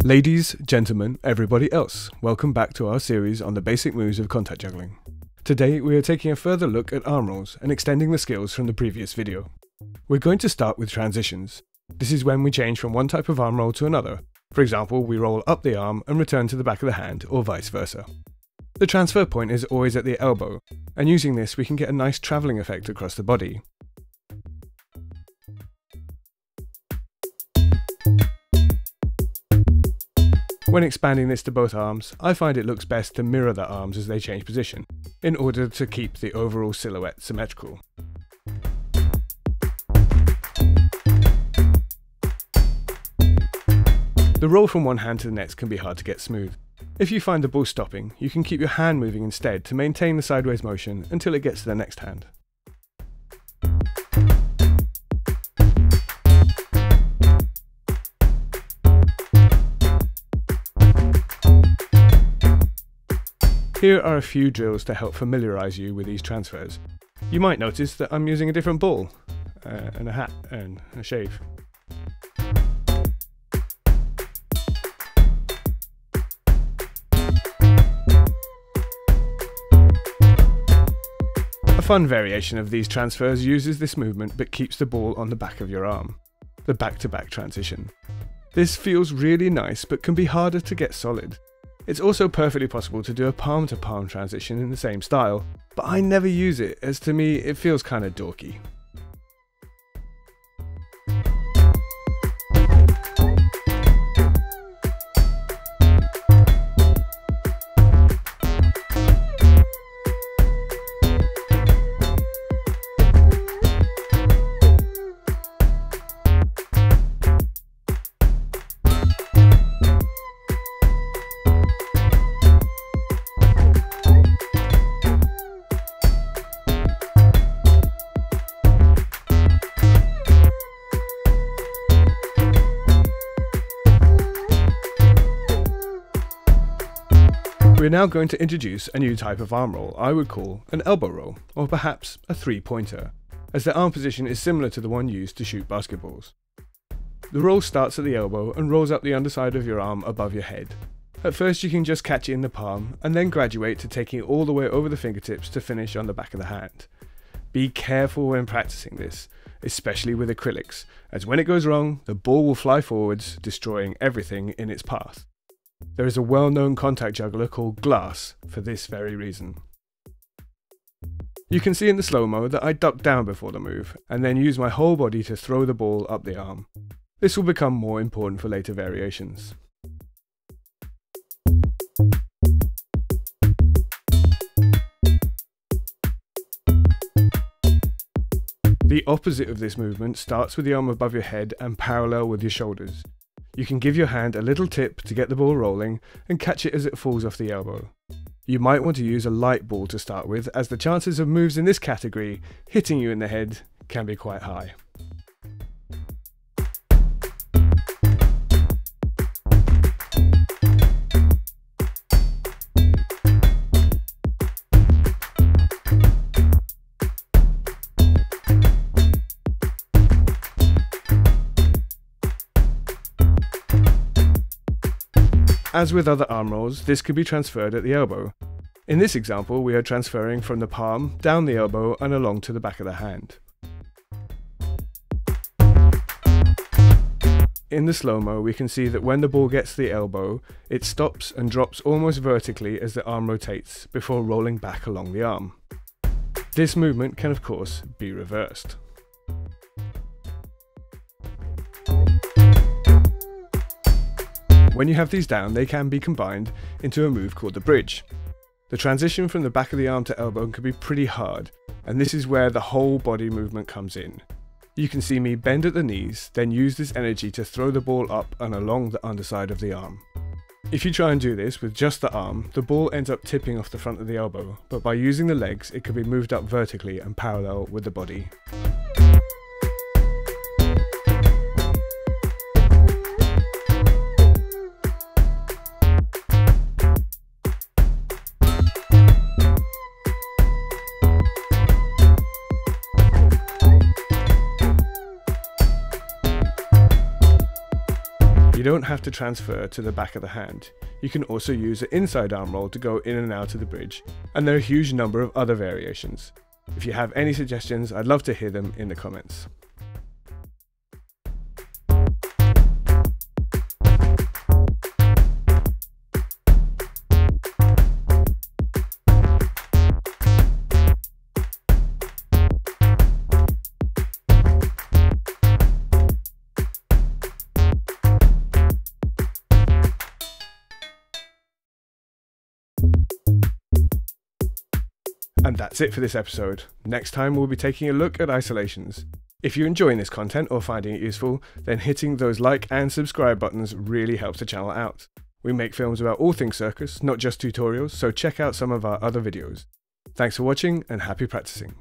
Ladies, gentlemen, everybody else, welcome back to our series on the basic moves of contact juggling. Today we are taking a further look at arm rolls and extending the skills from the previous video. We're going to start with transitions. This is when we change from one type of arm roll to another. For example, we roll up the arm and return to the back of the hand, or vice versa. The transfer point is always at the elbow, and using this we can get a nice travelling effect across the body. When expanding this to both arms, I find it looks best to mirror the arms as they change position, in order to keep the overall silhouette symmetrical. The roll from one hand to the next can be hard to get smooth. If you find the ball stopping, you can keep your hand moving instead to maintain the sideways motion until it gets to the next hand. Here are a few drills to help familiarise you with these transfers. You might notice that I'm using a different ball, and a hat, and a shave. A fun variation of these transfers uses this movement but keeps the ball on the back of your arm, the back-to-back transition. This feels really nice but can be harder to get solid. It's also perfectly possible to do a palm-to-palm transition in the same style, but I never use it as to me it feels kinda dorky. We're now going to introduce a new type of arm roll I would call an elbow roll, or perhaps a three-pointer, as the arm position is similar to the one used to shoot basketballs. The roll starts at the elbow and rolls up the underside of your arm above your head. At first you can just catch it in the palm, and then graduate to taking it all the way over the fingertips to finish on the back of the hand. Be careful when practicing this, especially with acrylics, as when it goes wrong, the ball will fly forwards, destroying everything in its path. There is a well-known contact juggler called Glass for this very reason. You can see in the slow-mo that I duck down before the move, and then use my whole body to throw the ball up the arm. This will become more important for later variations. The opposite of this movement starts with the arm above your head and parallel with your shoulders. You can give your hand a little tip to get the ball rolling and catch it as it falls off the elbow. You might want to use a light ball to start with, as the chances of moves in this category hitting you in the head can be quite high. As with other arm rolls, this can be transferred at the elbow. In this example, we are transferring from the palm, down the elbow and along to the back of the hand. In the slow-mo, we can see that when the ball gets to the elbow, it stops and drops almost vertically as the arm rotates, before rolling back along the arm. This movement can of course be reversed. When you have these down, they can be combined into a move called the bridge. The transition from the back of the arm to elbow can be pretty hard, and this is where the whole body movement comes in. You can see me bend at the knees, then use this energy to throw the ball up and along the underside of the arm. If you try and do this with just the arm, the ball ends up tipping off the front of the elbow, but by using the legs it can be moved up vertically and parallel with the body. You don't have to transfer to the back of the hand. You can also use the inside arm roll to go in and out of the bridge, and there are a huge number of other variations. If you have any suggestions, I'd love to hear them in the comments. And that's it for this episode. Next time we'll be taking a look at isolations. If you're enjoying this content or finding it useful, then hitting those like and subscribe buttons really helps the channel out. We make films about all things circus, not just tutorials, so check out some of our other videos. Thanks for watching and happy practicing.